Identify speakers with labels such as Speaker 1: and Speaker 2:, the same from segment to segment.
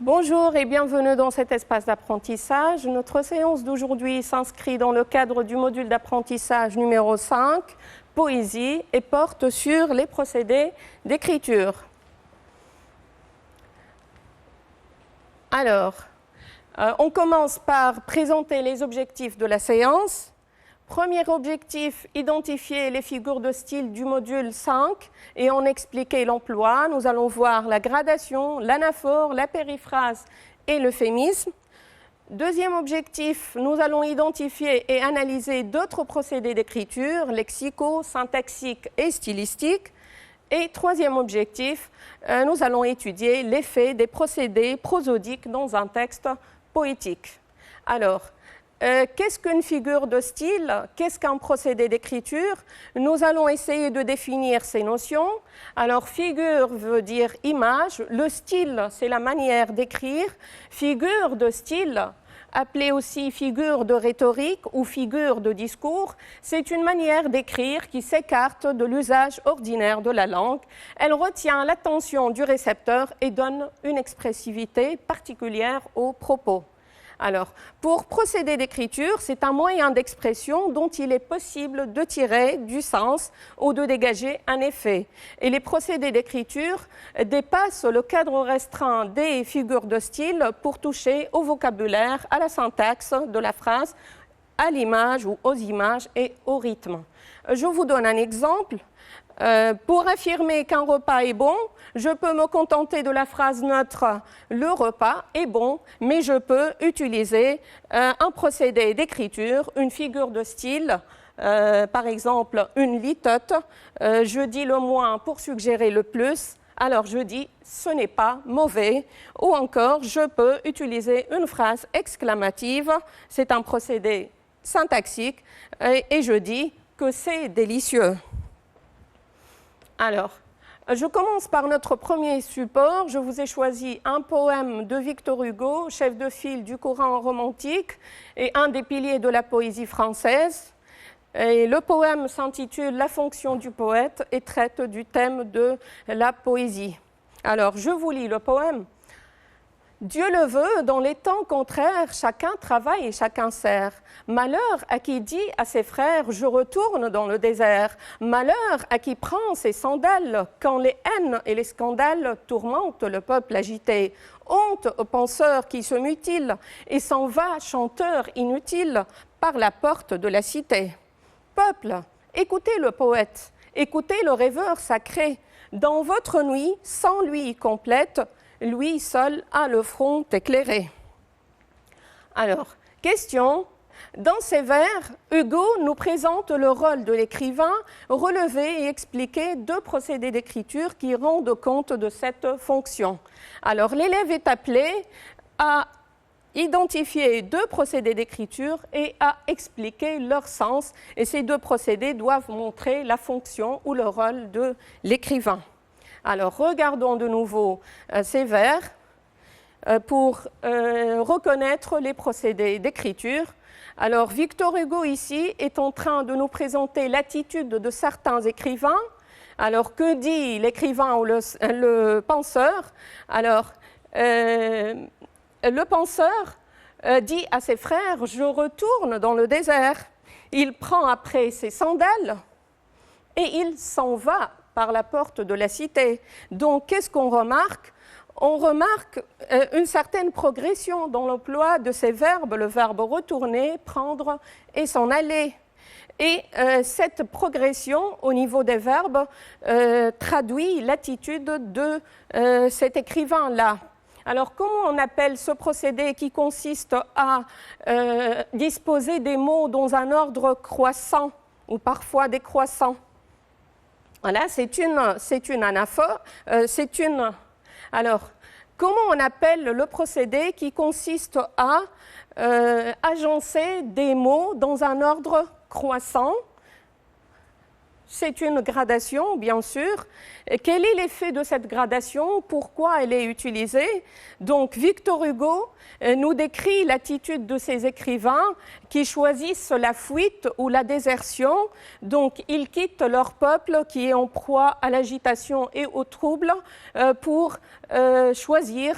Speaker 1: Bonjour et bienvenue dans cet espace d'apprentissage. Notre séance d'aujourd'hui s'inscrit dans le cadre du module d'apprentissage numéro 5, Poésie, et porte sur les procédés d'écriture. Alors, on commence par présenter les objectifs de la séance. Premier objectif, identifier les figures de style du module 5 et en expliquer l'emploi. Nous allons voir la gradation, l'anaphore, la périphrase et l'euphémisme. Deuxième objectif, nous allons identifier et analyser d'autres procédés d'écriture, lexicaux, syntaxiques et stylistiques. Et troisième objectif, nous allons étudier l'effet des procédés prosodiques dans un texte poétique. Alors, qu'est-ce qu'une figure de style? Qu'est-ce qu'un procédé d'écriture? Nous allons essayer de définir ces notions. Alors, figure veut dire image. Le style, c'est la manière d'écrire. Figure de style, appelée aussi figure de rhétorique ou figure de discours, c'est une manière d'écrire qui s'écarte de l'usage ordinaire de la langue. Elle retient l'attention du récepteur et donne une expressivité particulière aux propos. Alors, pour procéder d'écriture, c'est un moyen d'expression dont il est possible de tirer du sens ou de dégager un effet. Et les procédés d'écriture dépassent le cadre restreint des figures de style pour toucher au vocabulaire, à la syntaxe de la phrase, à l'image ou aux images et au rythme. Je vous donne un exemple. Pour affirmer qu'un repas est bon, je peux me contenter de la phrase neutre « le repas est bon », mais je peux utiliser un procédé d'écriture, une figure de style, par exemple une litote. Je dis le moins pour suggérer le plus, alors je dis « ce n'est pas mauvais » ou encore je peux utiliser une phrase exclamative, c'est un procédé syntaxique, et je dis que c'est délicieux. Alors, je commence par notre premier support. Je vous ai choisi un poème de Victor Hugo, chef de file du courant romantique et un des piliers de la poésie française. Et le poème s'intitule « La fonction du poète » et traite du thème de la poésie. Alors, je vous lis le poème. Dieu le veut, dans les temps contraires, chacun travaille et chacun sert. Malheur à qui dit à ses frères, je retourne dans le désert. Malheur à qui prend ses sandales, quand les haines et les scandales tourmentent le peuple agité. Honte aux penseurs qui se mutilent et s'en va, chanteur inutile, par la porte de la cité. Peuple, écoutez le poète, écoutez le rêveur sacré. Dans votre nuit, sans lui complète, lui seul a le front éclairé. Alors, question. Dans ces vers, Hugo nous présente le rôle de l'écrivain, relever et expliquer deux procédés d'écriture qui rendent compte de cette fonction. Alors, l'élève est appelé à identifier deux procédés d'écriture et à expliquer leur sens. Et ces deux procédés doivent montrer la fonction ou le rôle de l'écrivain. Alors, regardons de nouveau ces vers pour reconnaître les procédés d'écriture. Alors, Victor Hugo, ici, est en train de nous présenter l'attitude de certains écrivains. Alors, que dit l'écrivain ou le penseur? Alors, le penseur dit à ses frères « Je retourne dans le désert ». Il prend après ses sandales et il s'en va par la porte de la cité. Donc, qu'est-ce qu'on remarque? On remarque une certaine progression dans l'emploi de ces verbes, le verbe retourner, prendre et s'en aller. Et cette progression au niveau des verbes traduit l'attitude de cet écrivain-là. Alors, comment on appelle ce procédé qui consiste à disposer des mots dans un ordre croissant ou parfois décroissant? Voilà, c'est une anaphore. Alors, comment on appelle le procédé qui consiste à agencer des mots dans un ordre croissant? C'est une gradation, bien sûr. Et quel est l'effet de cette gradation? Pourquoi elle est utilisée? Donc, Victor Hugo nous décrit l'attitude de ces écrivains qui choisissent la fuite ou la désertion. Donc, ils quittent leur peuple qui est en proie à l'agitation et au trouble pour choisir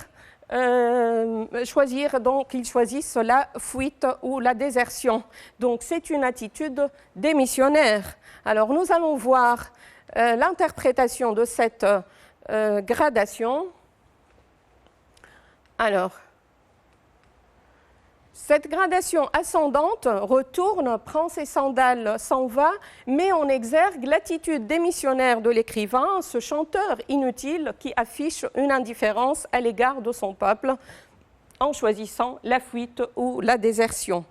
Speaker 1: choisir, donc ils choisissent la fuite ou la désertion. Donc c'est une attitude démissionnaire. Alors nous allons voir l'interprétation de cette gradation. Alors, cette gradation ascendante retourne, prend ses sandales, s'en va, met en exergue l'attitude démissionnaire de l'écrivain, ce chanteur inutile qui affiche une indifférence à l'égard de son peuple en choisissant la fuite ou la désertion.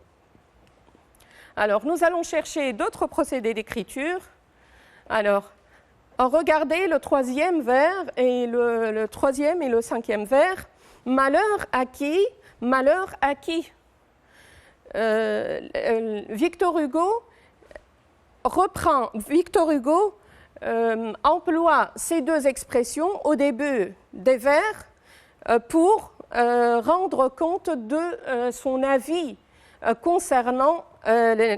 Speaker 1: Alors, nous allons chercher d'autres procédés d'écriture. Alors, regardez le troisième vers et le troisième et le cinquième vers. Malheur à qui? Malheur à qui? Victor Hugo emploie ces deux expressions au début des vers pour rendre compte de son avis concernant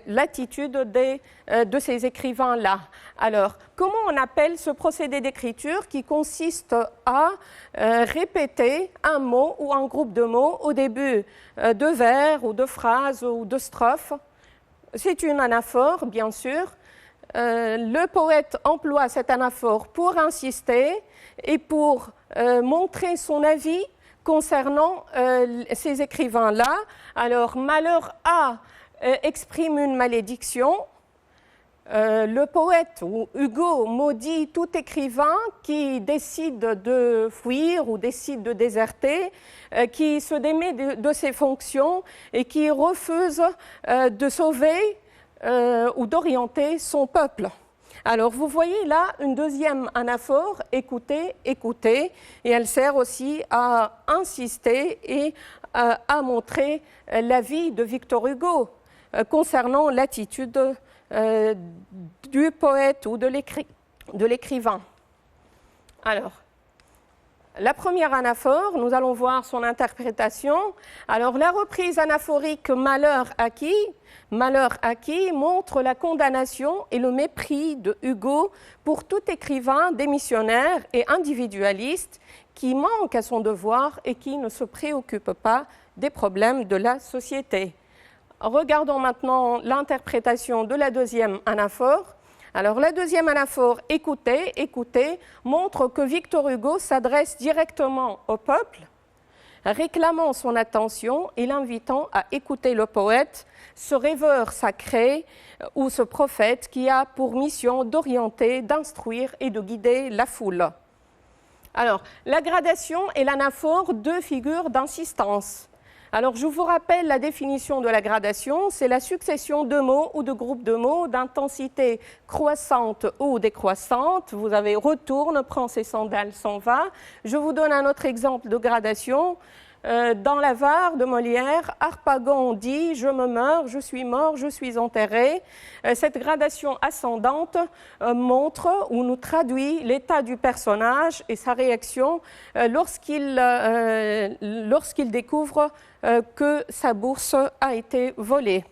Speaker 1: l'attitude de ces écrivains-là. Alors, comment on appelle ce procédé d'écriture qui consiste à répéter un mot ou un groupe de mots au début de vers ou de phrases ou de strophes? C'est une anaphore, bien sûr. Le poète emploie cette anaphore pour insister et pour montrer son avis concernant ces écrivains-là. Alors, malheur à exprime une malédiction. Le poète ou Hugo maudit tout écrivain qui décide de fuir ou décide de déserter, qui se démet de ses fonctions et qui refuse de sauver ou d'orienter son peuple. Alors, vous voyez là une deuxième anaphore, écoutez, écoutez, et elle sert aussi à insister et à montrer l'avis de Victor Hugo concernant l'attitude du poète ou de l'écrivain. Alors, la première anaphore, nous allons voir son interprétation. Alors, la reprise anaphorique « malheur à qui » montre la condamnation et le mépris de Hugo pour tout écrivain démissionnaire et individualiste qui manque à son devoir et qui ne se préoccupe pas des problèmes de la société. Regardons maintenant l'interprétation de la deuxième anaphore. Alors, la deuxième anaphore, écoutez, écoutez, montre que Victor Hugo s'adresse directement au peuple, réclamant son attention et l'invitant à écouter le poète, ce rêveur sacré ou ce prophète qui a pour mission d'orienter, d'instruire et de guider la foule. Alors, la gradation et l'anaphore, deux figures d'insistance. Alors, je vous rappelle la définition de la gradation, c'est la succession de mots ou de groupes de mots d'intensité croissante ou décroissante. Vous avez retourne, prend ses sandales, s'en va. Je vous donne un autre exemple de gradation. Dans l'Avare de Molière, Harpagon dit « je me meurs, je suis mort, je suis enterré ». Cette gradation ascendante montre ou nous traduit l'état du personnage et sa réaction lorsqu'il découvre que sa bourse a été volée.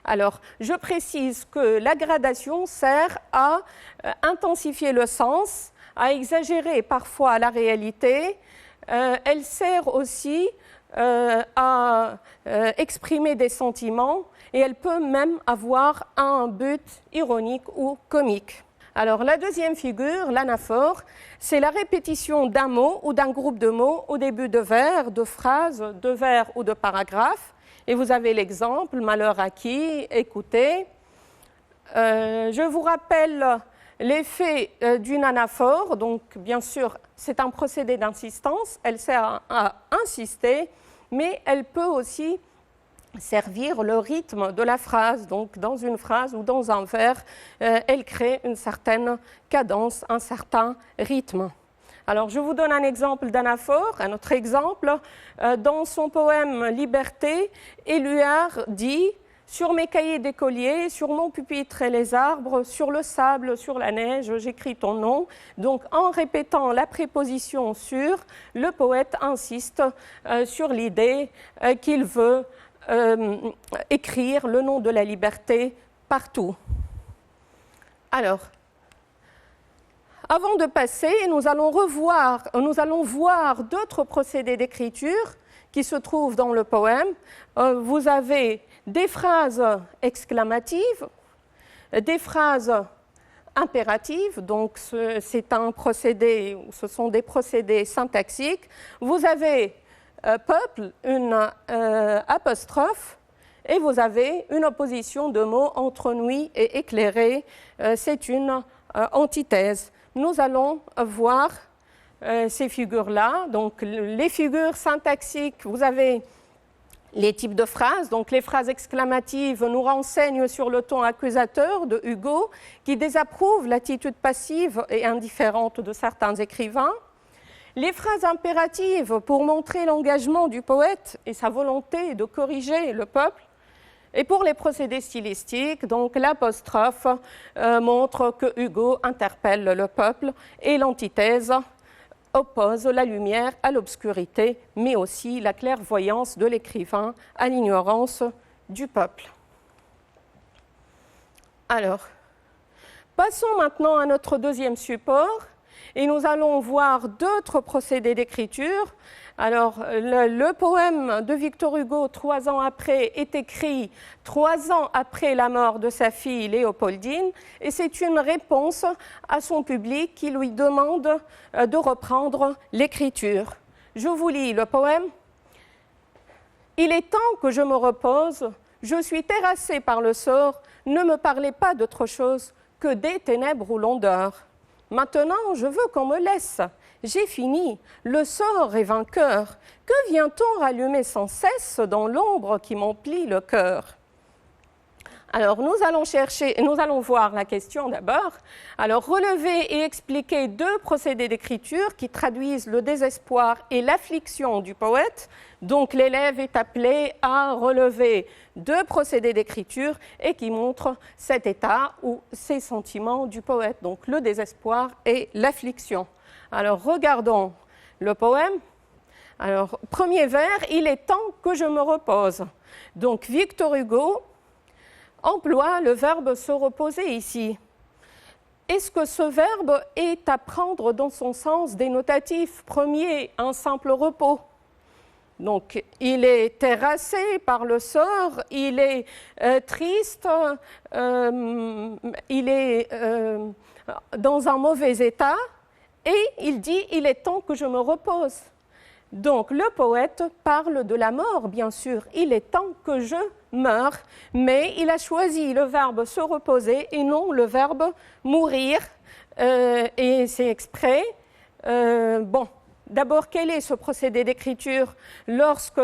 Speaker 1: Alors, je précise que la gradation sert à intensifier le sens, à exagérer parfois la réalité. Elle sert aussi à exprimer des sentiments et elle peut même avoir un but ironique ou comique. Alors, la deuxième figure, l'anaphore, c'est la répétition d'un mot ou d'un groupe de mots au début de vers, de phrases, de vers ou de paragraphes. Et vous avez l'exemple, malheur à qui, écoutez. Je vous rappelle l'effet d'une anaphore, donc bien sûr, c'est un procédé d'insistance, elle sert à insister, mais elle peut aussi servir le rythme de la phrase. Donc, dans une phrase ou dans un vers, elle crée une certaine cadence, un certain rythme. Alors, je vous donne un exemple d'anaphore, un autre exemple. Dans son poème « Liberté », Éluard dit « Sur mes cahiers d'écolier, sur mon pupitre et les arbres, sur le sable, sur la neige, j'écris ton nom. » Donc, en répétant la préposition « sur », le poète insiste sur l'idée qu'il veut écrire le nom de la liberté partout. Alors, Avant de passer, nous allons voir d'autres procédés d'écriture qui se trouvent dans le poème. Vous avez des phrases exclamatives, des phrases impératives, donc c'est un procédé, ce sont des procédés syntaxiques. Vous avez peuple, une apostrophe, et vous avez une opposition de mots entre nuit et éclairé. C'est une antithèse. Nous allons voir ces figures-là. Donc, les figures syntaxiques, vous avez les types de phrases. Donc, les phrases exclamatives nous renseignent sur le ton accusateur de Hugo, qui désapprouve l'attitude passive et indifférente de certains écrivains. Les phrases impératives pour montrer l'engagement du poète et sa volonté de corriger le peuple. Et pour les procédés stylistiques, donc l'apostrophe montre que Hugo interpelle le peuple et l'antithèse oppose la lumière à l'obscurité, mais aussi la clairvoyance de l'écrivain à l'ignorance du peuple. Alors, passons maintenant à notre deuxième support et nous allons voir d'autres procédés d'écriture. Alors, le poème de Victor Hugo, 3 ans après, est écrit 3 ans après la mort de sa fille Léopoldine, et c'est une réponse à son public qui lui demande de reprendre l'écriture. Je vous lis le poème. « Il est temps que je me repose, je suis terrassé par le sort, ne me parlez pas d'autre chose que des ténèbres où l'on dort. Maintenant, je veux qu'on me laisse. J'ai fini, le sort est vainqueur. Que vient-on rallumer sans cesse dans l'ombre qui m'emplit le cœur ?» Alors, nous allons voir la question d'abord. Alors, relever et expliquer 2 procédés d'écriture qui traduisent le désespoir et l'affliction du poète. Donc, l'élève est appelé à relever 2 procédés d'écriture et qui montrent cet état ou ces sentiments du poète, donc le désespoir et l'affliction. Alors, regardons le poème. Alors, premier vers, « Il est temps que je me repose ». Donc, Victor Hugo emploie le verbe « se reposer » ici. Est-ce que ce verbe est à prendre dans son sens dénotatif? Premier, un simple repos. Donc, il est terrassé par le sort, il est triste, il est dans un mauvais état, et il dit « il est temps que je me repose ». Donc, le poète parle de la mort, bien sûr. Il est temps que je meure, mais il a choisi le verbe « se reposer » et non le verbe « mourir ». Et c'est exprès. Bon, d'abord, quel est ce procédé d'écriture? Lorsque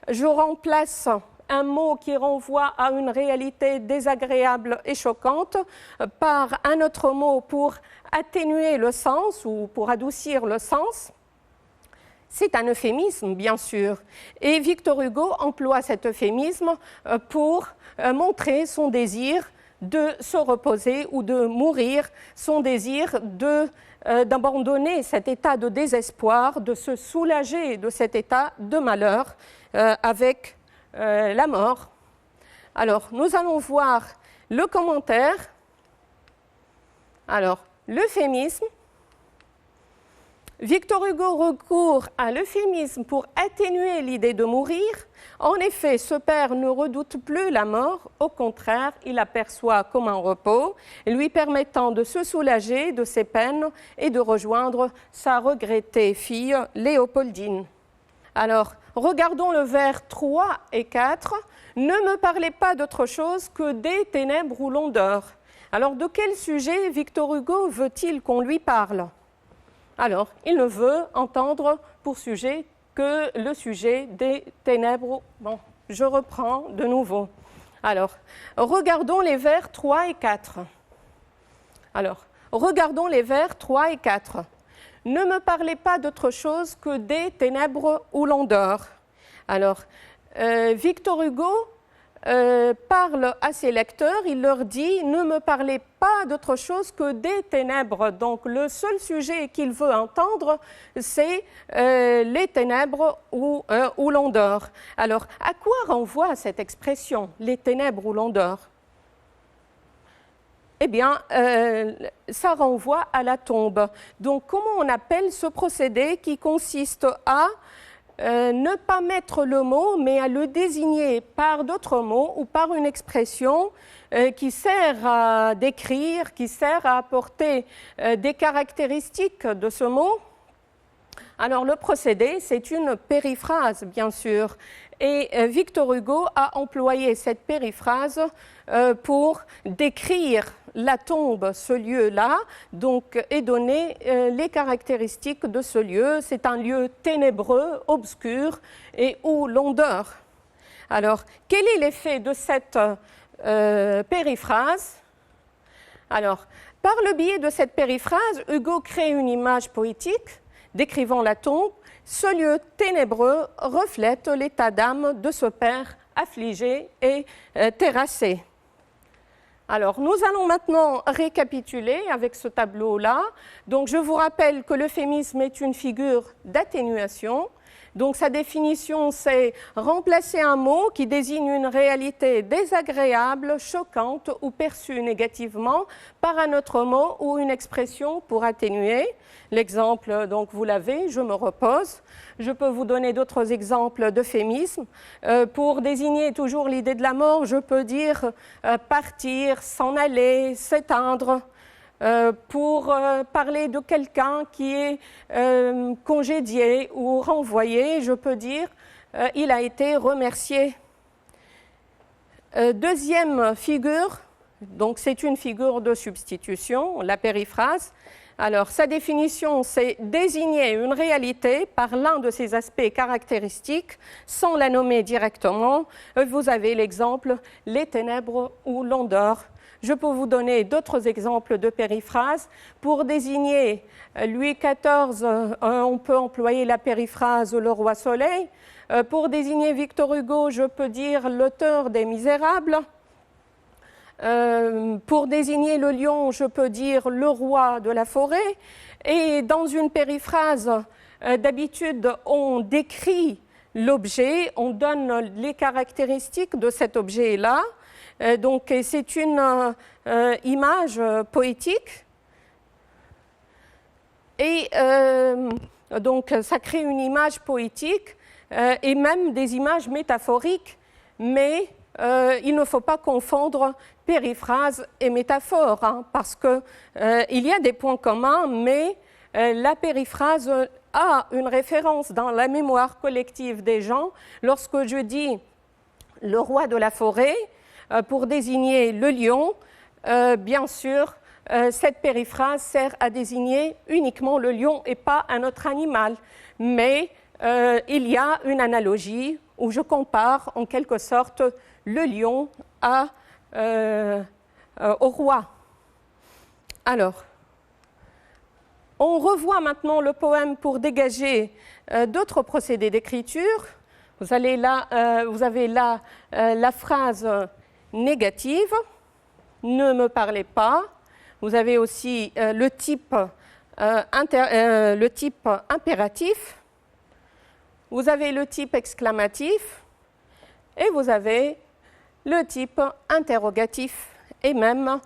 Speaker 1: je remplace un mot qui renvoie à une réalité désagréable et choquante par un autre mot pour atténuer le sens ou pour adoucir le sens, c'est un euphémisme, bien sûr. Et Victor Hugo emploie cet euphémisme pour montrer son désir de se reposer ou de mourir, son désir d'abandonner cet état de désespoir, de se soulager de cet état de malheur avec la mort. Alors, nous allons voir le commentaire. Alors, l'euphémisme. Victor Hugo recourt à l'euphémisme pour atténuer l'idée de mourir. En effet, ce père ne redoute plus la mort, au contraire, il l'aperçoit comme un repos, lui permettant de se soulager de ses peines et de rejoindre sa regrettée fille Léopoldine. Alors, regardons le vers 3 et 4. « Ne me parlez pas d'autre chose que des ténèbres où l'on dort ». Alors, de quel sujet Victor Hugo veut-il qu'on lui parle ? Alors, il ne veut entendre pour sujet que le sujet des ténèbres. Bon, je reprends de nouveau. Alors, regardons les vers 3 et 4. Alors, regardons les vers 3 et 4. Ne me parlez pas d'autre chose que des ténèbres où l'on dort. Alors, Victor Hugo parle à ses lecteurs, il leur dit « Ne me parlez pas d'autre chose que des ténèbres ». Donc, le seul sujet qu'il veut entendre, c'est les ténèbres où l'on dort. Alors, à quoi renvoie cette expression « les ténèbres où l'on dort » eh bien, ça renvoie à la tombe. Donc, comment on appelle ce procédé qui consiste à ne pas mettre le mot, mais à le désigner par d'autres mots ou par une expression qui sert à décrire, qui sert à apporter des caractéristiques de ce mot? Alors, le procédé, c'est une périphrase, bien sûr. Et Victor Hugo a employé cette périphrase pour décrire la tombe, ce lieu-là, donc, et donner les caractéristiques de ce lieu. C'est un lieu ténébreux, obscur, et où l'on dort. Alors, quel est l'effet de cette périphrase? Alors, par le biais de cette périphrase, Hugo crée une image poétique décrivant la tombe. Ce lieu ténébreux reflète l'état d'âme de ce père affligé et terrassé. Alors, nous allons maintenant récapituler avec ce tableau-là. Donc, je vous rappelle que l'euphémisme est une figure d'atténuation. Donc, sa définition, c'est remplacer un mot qui désigne une réalité désagréable, choquante ou perçue négativement par un autre mot ou une expression pour atténuer. L'exemple, donc, vous l'avez, je me repose. Je peux vous donner d'autres exemples d'euphémismes. Pour désigner toujours l'idée de la mort, je peux dire partir, s'en aller, s'éteindre. Pour parler de quelqu'un qui est congédié ou renvoyé, je peux dire il a été remercié. Deuxième figure, donc c'est une figure de substitution, la périphrase. Alors, sa définition, c'est désigner une réalité par l'un de ses aspects caractéristiques sans la nommer directement. Vous avez l'exemple « les ténèbres où l'on dort ». Je peux vous donner d'autres exemples de périphrases. Pour désigner Louis XIV, on peut employer la périphrase « le roi soleil ». Pour désigner Victor Hugo, je peux dire « l'auteur des Misérables ». Pour désigner le lion, je peux dire le roi de la forêt. Et dans une périphrase, d'habitude, on décrit l'objet, on donne les caractéristiques de cet objet-là. Donc, c'est une image poétique. Et donc, ça crée une image poétique et même des images métaphoriques, mais il ne faut pas confondre périphrase et métaphore, hein, parce qu'il y a des points communs, mais la périphrase a une référence dans la mémoire collective des gens. Lorsque je dis le roi de la forêt, pour désigner le lion, bien sûr, cette périphrase sert à désigner uniquement le lion et pas un autre animal. Mais il y a une analogie où je compare en quelque sorte le lion au roi. Alors, on revoit maintenant le poème pour dégager d'autres procédés d'écriture. Vous avez là la phrase négative, ne me parlez pas. Vous avez aussi le type impératif. Vous avez le type exclamatif et vous avez le type interrogatif et même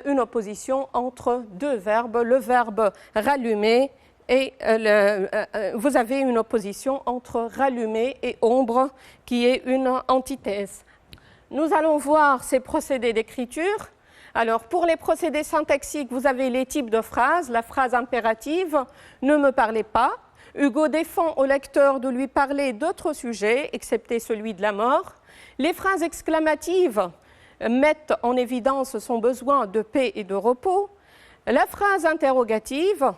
Speaker 1: une opposition entre deux verbes, le verbe rallumer et vous avez une opposition entre rallumer et ombre qui est une antithèse. Nous allons voir ces procédés d'écriture. Alors, pour les procédés syntaxiques, vous avez les types de phrases. La phrase impérative, ne me parlez pas. Hugo défend au lecteur de lui parler d'autres sujets, excepté celui de la mort. Les phrases exclamatives mettent en évidence son besoin de paix et de repos. La phrase interrogative,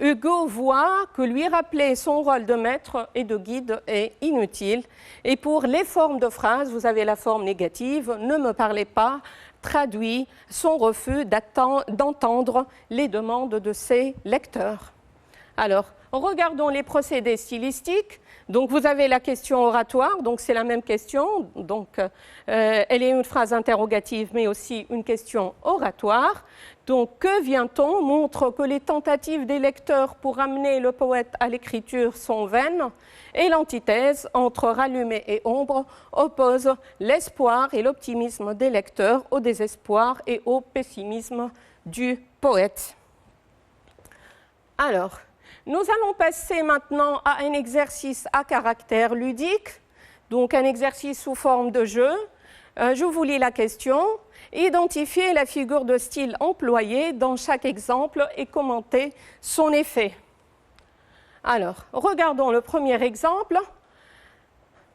Speaker 1: Hugo voit que lui rappeler son rôle de maître et de guide est inutile. Et pour les formes de phrases, vous avez la forme négative, ne me parlez pas, traduit son refus d'entendre les demandes de ses lecteurs. Alors, regardons les procédés stylistiques. Donc, vous avez la question oratoire, donc c'est la même question. Donc, elle est une phrase interrogative, mais aussi une question oratoire. Donc, que vient-on montre que les tentatives des lecteurs pour amener le poète à l'écriture sont vaines, et l'antithèse entre rallumé et ombre oppose l'espoir et l'optimisme des lecteurs au désespoir et au pessimisme du poète. Alors, nous allons passer maintenant à un exercice à caractère ludique, donc un exercice sous forme de jeu. Je vous lis la question. Identifiez la figure de style employée dans chaque exemple et commentez son effet. Alors, regardons le premier exemple.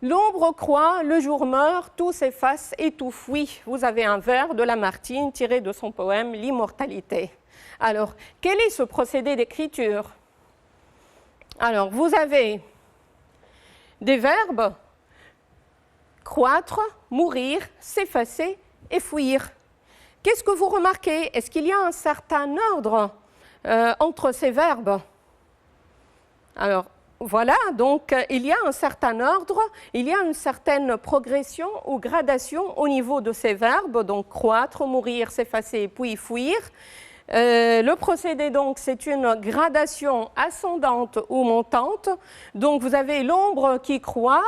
Speaker 1: L'ombre croît, le jour meurt, tout s'efface et tout fuit. Vous avez un vers de Lamartine tiré de son poème L'immortalité. Alors, quel est ce procédé d'écriture? Alors, vous avez des verbes croître, mourir, s'effacer et fuir. Qu'est-ce que vous remarquez? Est-ce qu'il y a un certain ordre entre ces verbes? Alors, voilà, donc il y a un certain ordre, il y a une certaine progression ou gradation au niveau de ces verbes, donc croître, mourir, s'effacer, puis fuir. Le procédé, donc, c'est une gradation ascendante ou montante. Donc, vous avez l'ombre qui croît,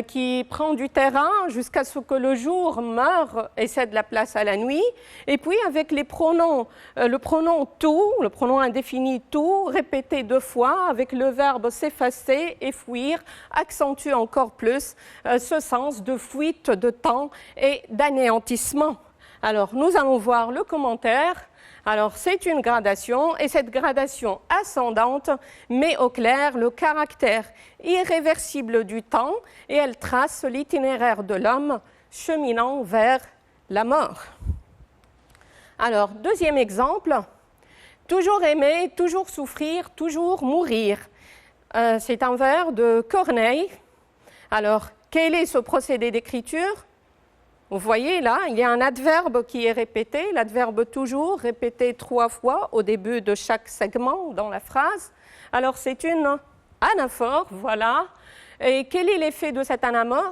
Speaker 1: qui prend du terrain jusqu'à ce que le jour meure et cède la place à la nuit. Et puis, avec les pronoms, le pronom tout, le pronom indéfini tout, répété 2 fois, avec le verbe s'effacer et fuir, accentue encore plus ce sens de fuite de temps et d'anéantissement. Alors, nous allons voir le commentaire. Alors, c'est une gradation, et cette gradation ascendante met au clair le caractère irréversible du temps, et elle trace l'itinéraire de l'homme cheminant vers la mort. Alors, deuxième exemple, toujours aimer, toujours souffrir, toujours mourir. C'est un vers de Corneille. Alors, quel est ce procédé d'écriture? Vous voyez là, il y a un adverbe qui est répété, l'adverbe toujours, répété 3 fois au début de chaque segment dans la phrase. Alors c'est une anaphore, voilà. Et quel est l'effet de cette anaphore?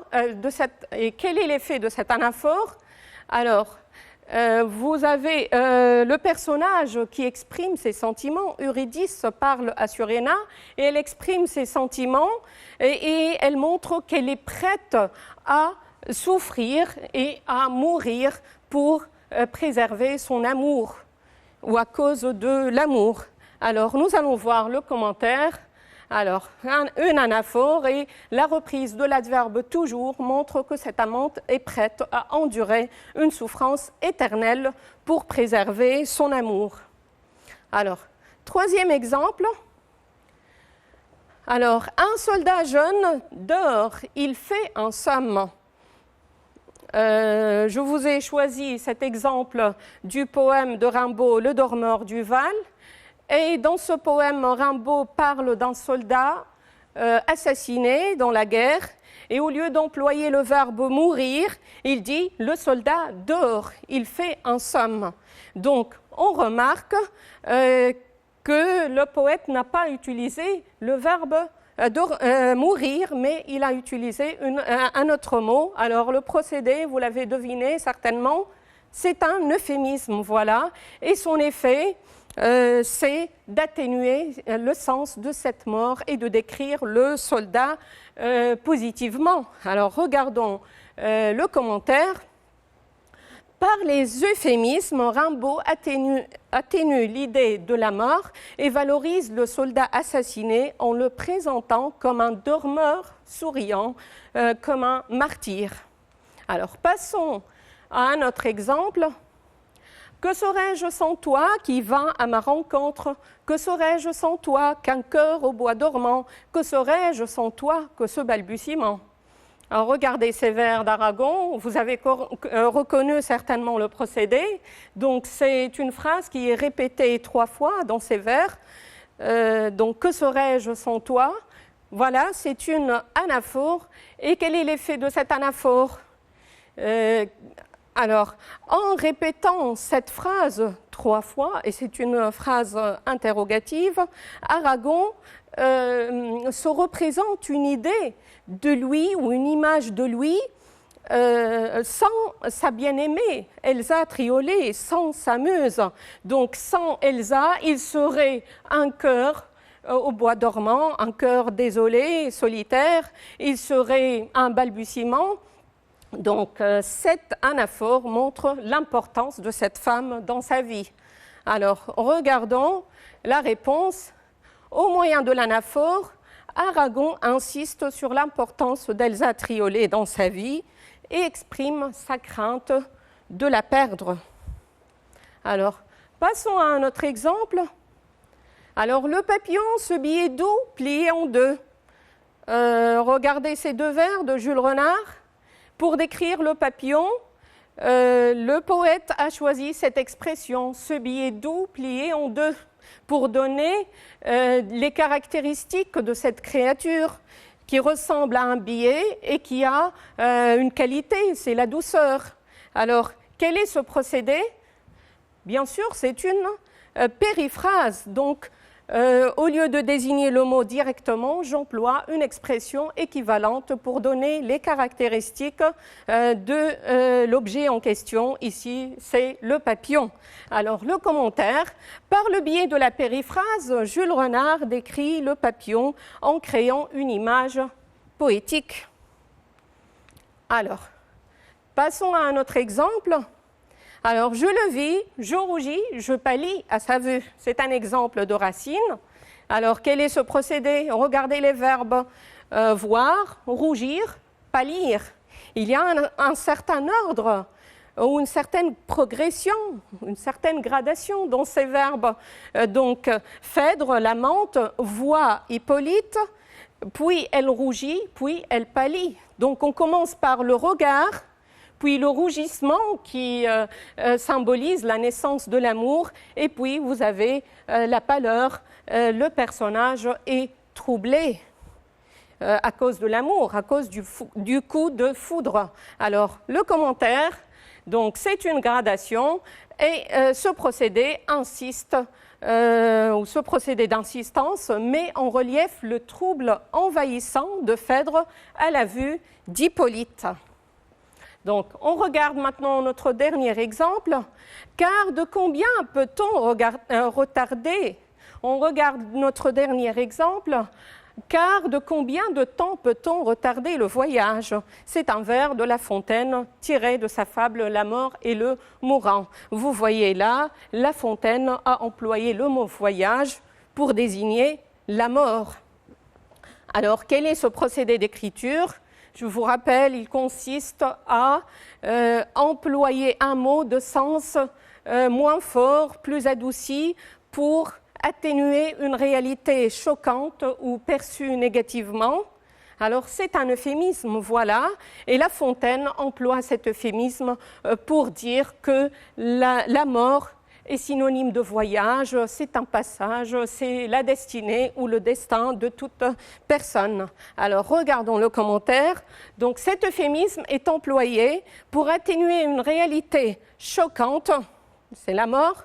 Speaker 1: Alors, vous avez le personnage qui exprime ses sentiments. Eurydice parle à Suréna et elle exprime ses sentiments et elle montre qu'elle est prête à souffrir et à mourir pour préserver son amour ou à cause de l'amour. Alors, nous allons voir le commentaire. Alors, une anaphore et la reprise de l'adverbe toujours montre que cette amante est prête à endurer une souffrance éternelle pour préserver son amour. Alors, troisième exemple. Alors, un soldat jeune dort, il fait un somme. Je vous ai choisi cet exemple du poème de Rimbaud, Le dormeur du Val. Et dans ce poème, Rimbaud parle d'un soldat assassiné dans la guerre. Et au lieu d'employer le verbe mourir, il dit « le soldat dort, il fait un somme ». Donc, on remarque que le poète n'a pas utilisé le verbe mourir, mais il a utilisé un autre mot. Alors, le procédé, vous l'avez deviné certainement, c'est un euphémisme, voilà. Et son effet, c'est d'atténuer le sens de cette mort et de décrire le soldat positivement. Alors, regardons le commentaire. Par les euphémismes, Rimbaud atténue l'idée de la mort et valorise le soldat assassiné en le présentant comme un dormeur souriant, comme un martyr. Alors, passons à un autre exemple. Que serais-je sans toi qui vint à ma rencontre? Que serais-je sans toi qu'un cœur au bois dormant? Que serais-je sans toi que ce balbutiement? Alors, regardez ces vers d'Aragon, vous avez reconnu certainement le procédé. Donc, c'est une phrase qui est répétée 3 fois dans ces vers. Donc, que serais-je sans toi? Voilà, c'est une anaphore. Et quel est l'effet de cette anaphore? Alors, en répétant cette phrase 3 fois, et c'est une phrase interrogative, Aragon se représente une idée de lui ou une image de lui sans sa bien-aimée, Elsa Triolet, sans sa muse. Donc sans Elsa, il serait un cœur au bois dormant, un cœur désolé, solitaire, il serait un balbutiement. Donc cette anaphore montre l'importance de cette femme dans sa vie. Alors regardons la réponse. Au moyen de l'anaphore, Aragon insiste sur l'importance d'Elsa Triolet dans sa vie et exprime sa crainte de la perdre. Alors, passons à un autre exemple. Alors, le papillon, ce billet doux plié en deux. Regardez ces deux vers de Jules Renard. Pour décrire le papillon, le poète a choisi cette expression, ce billet doux plié en deux, pour donner les caractéristiques de cette créature qui ressemble à un billet et qui a une qualité, c'est la douceur. Alors, quel est ce procédé? Bien sûr, c'est une périphrase. Donc, au lieu de désigner le mot directement, j'emploie une expression équivalente pour donner les caractéristiques de l'objet en question. Ici, c'est le papillon. Alors, le commentaire. Par le biais de la périphrase, Jules Renard décrit le papillon en créant une image poétique. Alors, passons à un autre exemple. Alors, je le vis, je rougis, je pâlis à sa vue. C'est un exemple de Racine. Alors, quel est ce procédé? Regardez les verbes voir, rougir, pâlir. Il y a un certain ordre ou une certaine progression, une certaine gradation dans ces verbes. Donc, Phèdre, l'amante, voit Hippolyte, puis elle rougit, puis elle pâlit. Donc, on commence par le regard, puis le rougissement qui symbolise la naissance de l'amour, et puis vous avez la pâleur, le personnage est troublé à cause de l'amour, à cause du coup de foudre. Alors, le commentaire, donc c'est une gradation, et ce procédé insiste, ou ce procédé d'insistance met en relief le trouble envahissant de Phèdre à la vue d'Hippolyte. Donc, on regarde maintenant notre dernier exemple. Car de combien peut-on retarder? On regarde notre dernier exemple. Car de combien de temps peut-on retarder le voyage? C'est un vers de La Fontaine tiré de sa fable La mort et le mourant. Vous voyez là, La Fontaine a employé le mot voyage pour désigner la mort. Alors, quel est ce procédé d'écriture? Je vous rappelle, il consiste à employer un mot de sens moins fort, plus adouci, pour atténuer une réalité choquante ou perçue négativement. Alors, c'est un euphémisme, voilà, et La Fontaine emploie cet euphémisme pour dire que la mort est synonyme de voyage, c'est un passage, c'est la destinée ou le destin de toute personne. Alors, regardons le commentaire. Donc, cet euphémisme est employé pour atténuer une réalité choquante, c'est la mort,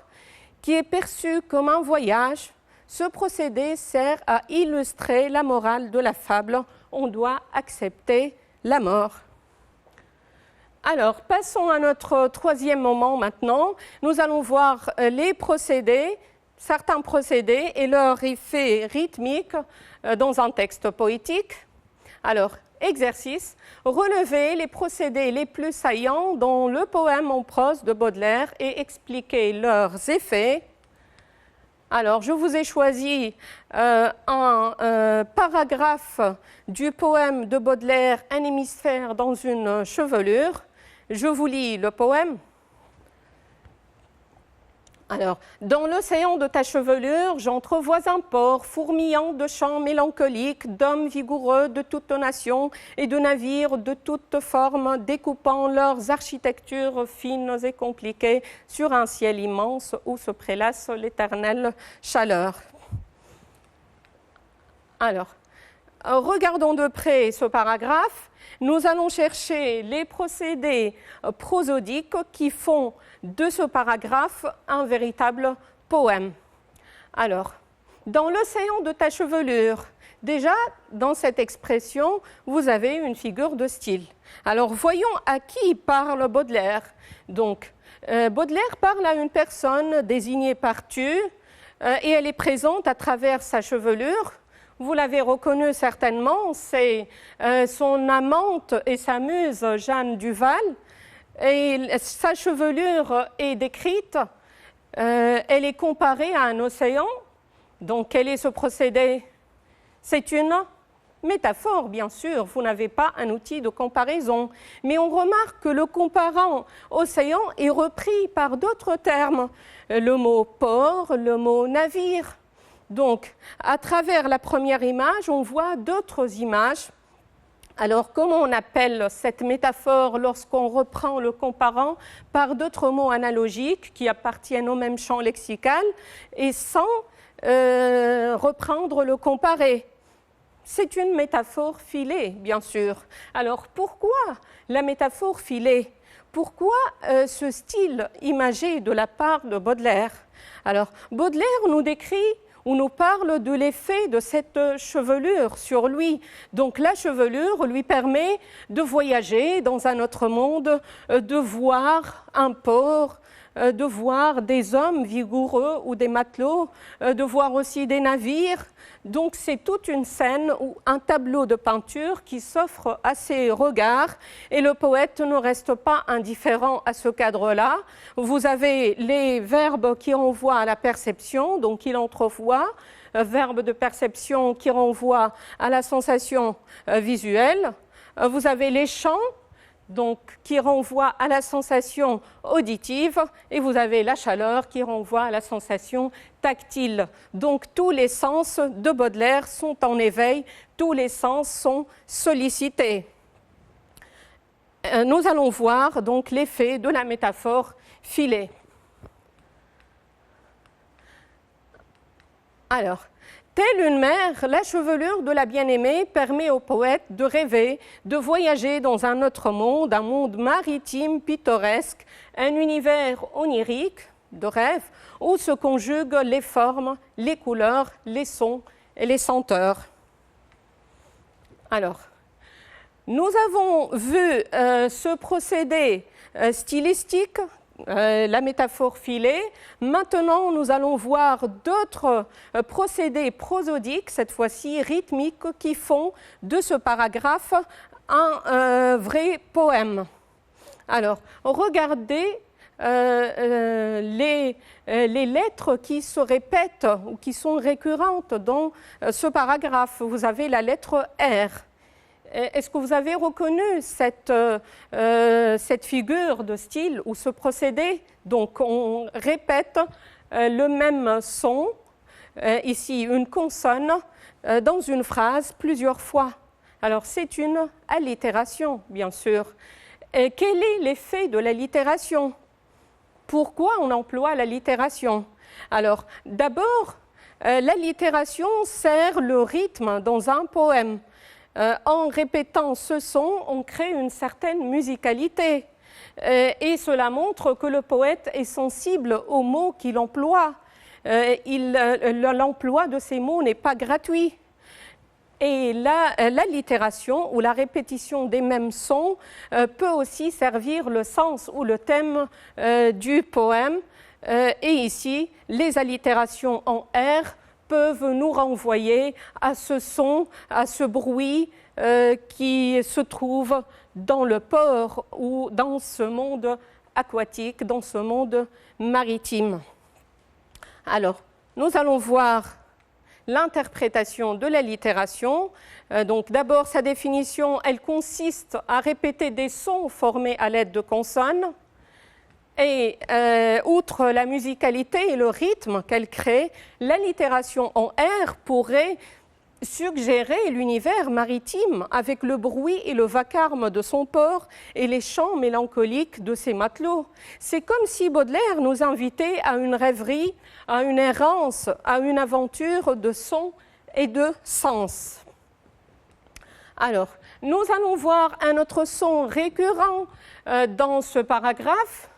Speaker 1: qui est perçue comme un voyage. Ce procédé sert à illustrer la morale de la fable. On doit accepter la mort. Alors, passons à notre troisième moment maintenant. Nous allons voir les procédés, certains procédés et leur effet rythmique dans un texte poétique. Alors, exercice, relevez les procédés les plus saillants dans le poème en prose de Baudelaire et expliquez leurs effets. Alors, je vous ai choisi un paragraphe du poème de Baudelaire, Un hémisphère dans une chevelure. Je vous lis le poème. Alors, dans l'océan de ta chevelure, j'entrevois un port fourmillant de chants mélancoliques, d'hommes vigoureux de toutes nations et de navires de toutes formes, découpant leurs architectures fines et compliquées sur un ciel immense où se prélasse l'éternelle chaleur. Alors, regardons de près ce paragraphe. Nous allons chercher les procédés prosodiques qui font de ce paragraphe un véritable poème. Alors, dans l'océan de ta chevelure, Déjà, dans cette expression, vous avez une figure de style. Alors, voyons à qui parle Baudelaire. Donc, Baudelaire parle à une personne désignée par tu, et elle est présente à travers sa chevelure. Vous l'avez reconnu certainement, c'est son amante et sa muse Jeanne Duval. Et sa chevelure est décrite, elle est comparée à un océan. Donc, quel est ce procédé? C'est une métaphore, bien sûr, vous n'avez pas un outil de comparaison. Mais on remarque que le comparant océan est repris par d'autres termes, le mot port, le mot navire. Donc, à travers la première image, on voit d'autres images. Alors, comment on appelle cette métaphore lorsqu'on reprend le comparant par d'autres mots analogiques qui appartiennent au même champ lexical et sans reprendre le comparé? C'est une métaphore filée, bien sûr. Alors, pourquoi la métaphore filée? Pourquoi ce style imagé de la part de Baudelaire? Alors, Baudelaire nous décrit ou nous parle de l'effet de cette chevelure sur lui. Donc, la chevelure lui permet de voyager dans un autre monde, de voir un port, de voir des hommes vigoureux ou des matelots, de voir aussi des navires. Donc c'est toute une scène ou un tableau de peinture qui s'offre à ses regards et le poète ne reste pas indifférent à ce cadre-là. Vous avez les verbes qui renvoient à la perception, donc il entrevoit, verbe de perception qui renvoie à la sensation visuelle. Vous avez les chants, donc, qui renvoie à la sensation auditive, et vous avez la chaleur qui renvoie à la sensation tactile. Donc, tous les sens de Baudelaire sont en éveil, tous les sens sont sollicités. Nous allons voir donc l'effet de la métaphore filée. Alors, telle une mère, la chevelure de la bien-aimée permet au poète de rêver, de voyager dans un autre monde, un monde maritime, pittoresque, un univers onirique, de rêve, où se conjuguent les formes, les couleurs, les sons et les senteurs. Alors, nous avons vu ce procédé stylistique, la métaphore filée. Maintenant, nous allons voir d'autres procédés prosodiques, cette fois-ci rythmiques, qui font de ce paragraphe un vrai poème. Alors, regardez les lettres qui se répètent ou qui sont récurrentes dans ce paragraphe. Vous avez la lettre R. Est-ce que vous avez reconnu cette figure de style ou ce procédé? Donc, on répète le même son, ici une consonne, dans une phrase plusieurs fois. Alors, c'est une allitération, bien sûr. Et quel est l'effet de l'allitération? Pourquoi on emploie l'allitération? Alors, d'abord, l'allitération sert le rythme dans un poème. En répétant ce son, on crée une certaine musicalité. Et cela montre que le poète est sensible aux mots qu'il emploie. L'emploi de ces mots n'est pas gratuit. Et l'allitération ou la répétition des mêmes sons peut aussi servir le sens ou le thème du poème. Et ici, les allitérations en R peuvent nous renvoyer à ce son, à ce bruit qui se trouve dans le port ou dans ce monde aquatique, dans ce monde maritime. Alors, nous allons voir l'interprétation de l'allitération. Donc, d'abord, sa définition, elle consiste à répéter des sons formés à l'aide de consonnes. Et outre la musicalité et le rythme qu'elle crée, l'allitération en R pourrait suggérer l'univers maritime avec le bruit et le vacarme de son port et les chants mélancoliques de ses matelots. C'est comme si Baudelaire nous invitait à une rêverie, à une errance, à une aventure de sons et de sens. Alors, nous allons voir un autre son récurrent dans ce paragraphe.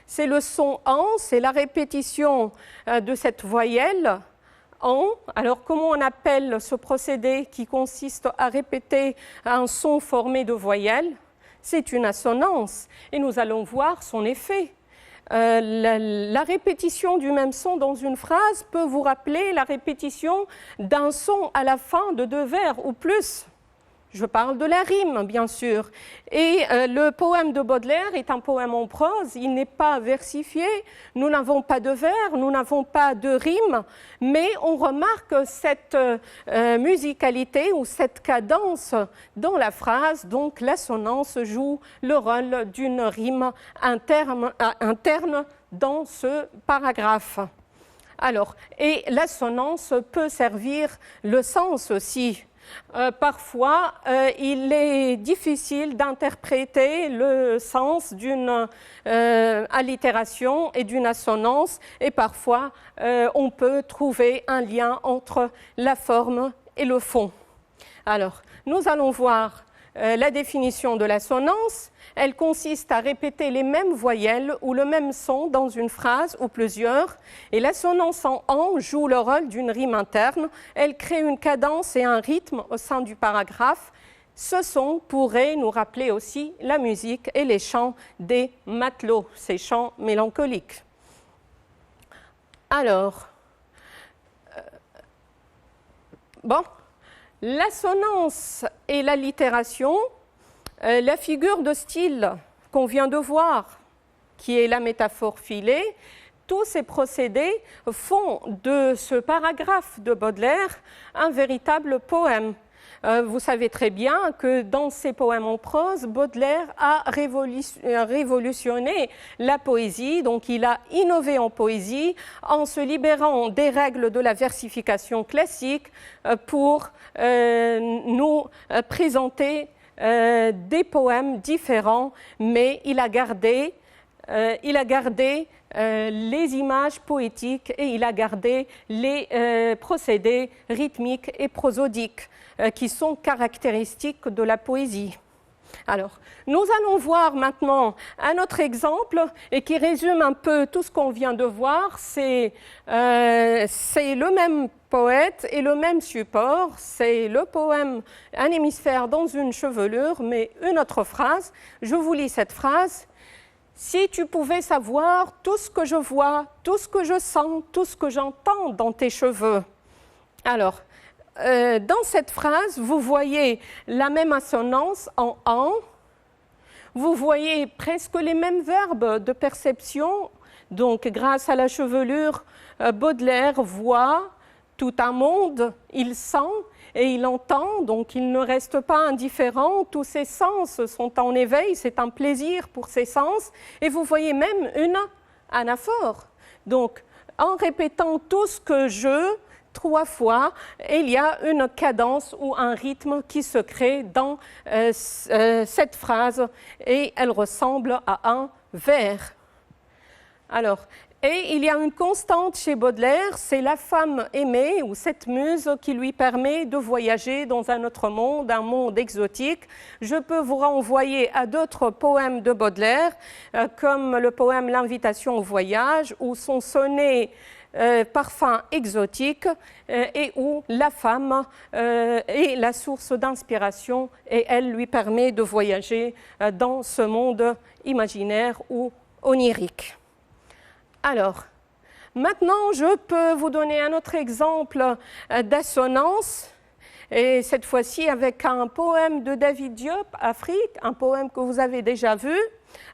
Speaker 1: C'est le son en, c'est la répétition de cette voyelle en. Alors, comment on appelle ce procédé qui consiste à répéter un son formé de voyelles? C'est une assonance et nous allons voir son effet. La répétition du même son dans une phrase peut vous rappeler la répétition d'un son à la fin de 2 vers ou plus. Je parle de la rime, bien sûr. Et le poème de Baudelaire est un poème en prose, il n'est pas versifié, nous n'avons pas de vers, nous n'avons pas de rime, mais on remarque cette musicalité ou cette cadence dans la phrase, donc l'assonance joue le rôle d'une rime interne dans ce paragraphe. Alors, et l'assonance peut servir le sens aussi. Parfois, il est difficile d'interpréter le sens d'une allitération et d'une assonance, et parfois, on peut trouver un lien entre la forme et le fond. Alors, nous allons voir la définition de l'assonance. Elle consiste à répéter les mêmes voyelles ou le même son dans une phrase ou plusieurs. Et l'assonance en joue le rôle d'une rime interne. Elle crée une cadence et un rythme au sein du paragraphe. Ce son pourrait nous rappeler aussi la musique et les chants des matelots, ces chants mélancoliques. Alors, l'assonance et l'allitération, la figure de style qu'on vient de voir, qui est la métaphore filée, tous ces procédés font de ce paragraphe de Baudelaire un véritable poème. Vous savez très bien que dans ses poèmes en prose, Baudelaire a révolutionné la poésie, donc il a innové en poésie en se libérant des règles de la versification classique pour nous présenter des poèmes différents, mais il a gardé les images poétiques et il a gardé les procédés rythmiques et prosodiques qui sont caractéristiques de la poésie. Alors, nous allons voir maintenant un autre exemple et qui résume un peu tout ce qu'on vient de voir. C'est le même poète et le même support. C'est le poème « Un hémisphère dans une chevelure », mais une autre phrase. Je vous lis cette phrase. « Si tu pouvais savoir tout ce que je vois, tout ce que je sens, tout ce que j'entends dans tes cheveux. » Alors, dans cette phrase, vous voyez la même assonance en « en ». Vous voyez presque les mêmes verbes de perception. Donc, grâce à la chevelure, Baudelaire voit tout un monde, il sent et il entend, donc il ne reste pas indifférent. Tous ses sens sont en éveil, c'est un plaisir pour ses sens. Et vous voyez même une anaphore. Donc, en répétant tout ce que je 3 fois, il y a une cadence ou un rythme qui se crée dans cette phrase et elle ressemble à un vers. Alors, et il y a une constante chez Baudelaire, c'est la femme aimée ou cette muse qui lui permet de voyager dans un autre monde, un monde exotique. Je peux vous renvoyer à d'autres poèmes de Baudelaire, comme le poème « L'invitation au voyage » ou son sonnet parfum exotique et où la femme est la source d'inspiration et elle lui permet de voyager dans ce monde imaginaire ou onirique. Alors, maintenant, je peux vous donner un autre exemple d'assonance, et cette fois-ci avec un poème de David Diop, Afrique, un poème que vous avez déjà vu.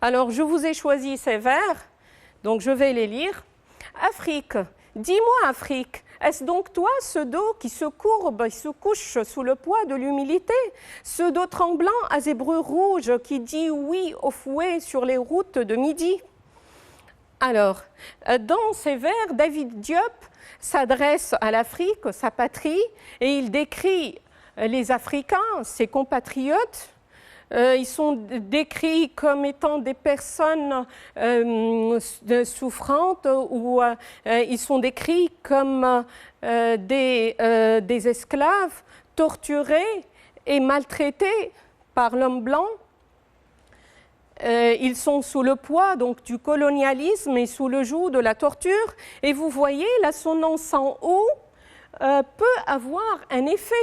Speaker 1: Alors, je vous ai choisi ces vers, donc je vais les lire. Afrique, dis-moi Afrique, est-ce donc toi ce dos qui se courbe et se couche sous le poids de l'humilité, ce dos tremblant à zébrure rouge qui dit oui au fouet sur les routes de midi? Alors, dans ces vers, David Diop s'adresse à l'Afrique, sa patrie, et il décrit les Africains, ses compatriotes. Ils sont décrits comme étant des personnes souffrantes ou ils sont décrits comme des esclaves torturés et maltraités par l'homme blanc. Ils sont sous le poids donc, du colonialisme et sous le joug de la torture. Et vous voyez l'assonance en « ou » peut avoir un effet.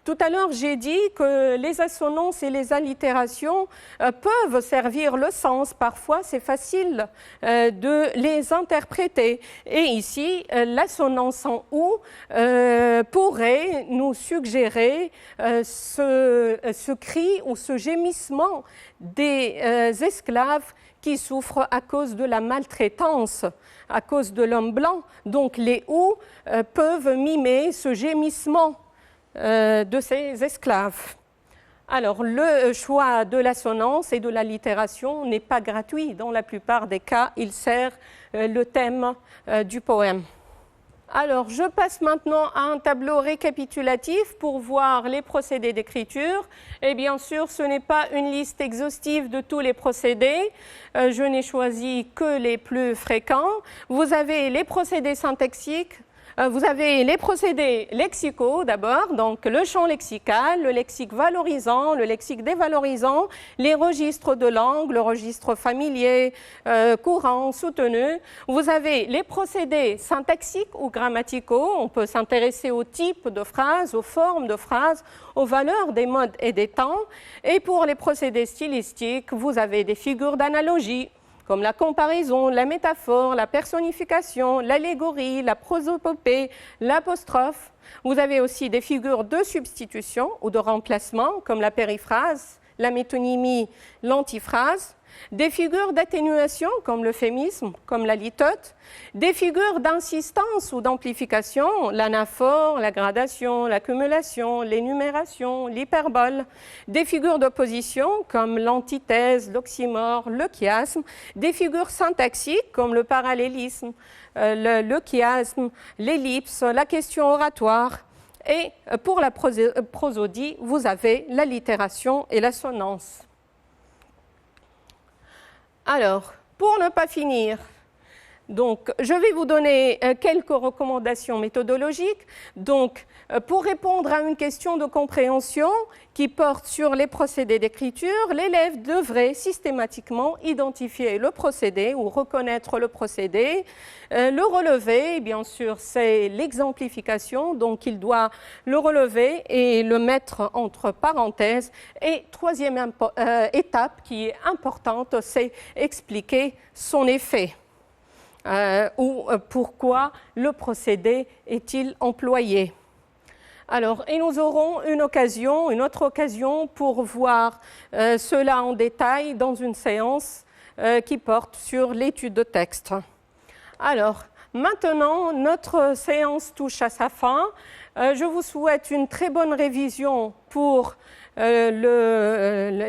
Speaker 1: Tout à l'heure, j'ai dit que les assonances et les allitérations peuvent servir le sens. Parfois, c'est facile de les interpréter. Et ici, l'assonance en ou pourrait nous suggérer ce cri ou ce gémissement des esclaves qui souffrent à cause de la maltraitance, à cause de l'homme blanc. Donc les ou peuvent mimer ce gémissement de ces esclaves. Alors le choix de l'assonance et de l'allitération n'est pas gratuit. Dans la plupart des cas, il sert le thème du poème. Alors, je passe maintenant à un tableau récapitulatif pour voir les procédés d'écriture. Et bien sûr, ce n'est pas une liste exhaustive de tous les procédés. Je n'ai choisi que les plus fréquents. Vous avez les procédés syntaxiques. Vous avez les procédés lexicaux d'abord, donc le champ lexical, le lexique valorisant, le lexique dévalorisant, les registres de langue, le registre familier, courant, soutenu. Vous avez les procédés syntaxiques ou grammaticaux, on peut s'intéresser au type de phrase, aux formes de phrase, aux valeurs des modes et des temps. Et pour les procédés stylistiques, vous avez des figures d'analogie, comme la comparaison, la métaphore, la personnification, l'allégorie, la prosopopée, l'apostrophe. Vous avez aussi des figures de substitution ou de remplacement, comme la périphrase, la métonymie, l'antiphrase. Des figures d'atténuation, comme l'euphémisme, comme la litote. Des figures d'insistance ou d'amplification, l'anaphore, la gradation, l'accumulation, l'énumération, l'hyperbole. Des figures d'opposition, comme l'antithèse, l'oxymore, le chiasme. Des figures syntaxiques, comme le parallélisme, le chiasme, l'ellipse, la question oratoire. Et pour la prosodie, vous avez l'allitération et l'assonance. Alors, pour ne pas finir, donc, je vais vous donner quelques recommandations méthodologiques. Donc, pour répondre à une question de compréhension qui porte sur les procédés d'écriture, l'élève devrait systématiquement identifier le procédé ou reconnaître le procédé, le relever. Bien sûr, c'est l'exemplification, donc il doit le relever et le mettre entre parenthèses. Et troisième étape qui est importante, c'est expliquer son effet. Ou pourquoi le procédé est-il employé. Alors, et nous aurons une autre occasion pour voir cela en détail dans une séance qui porte sur l'étude de texte. Alors, maintenant, notre séance touche à sa fin. Je vous souhaite une très bonne révision pour l'examen.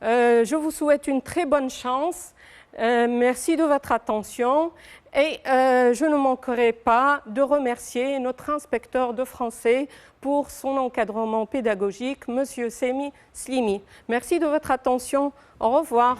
Speaker 1: Je vous souhaite une très bonne chance. Merci de votre attention et je ne manquerai pas de remercier notre inspecteur de français pour son encadrement pédagogique, M. Semi Slimi. Merci de votre attention. Au revoir.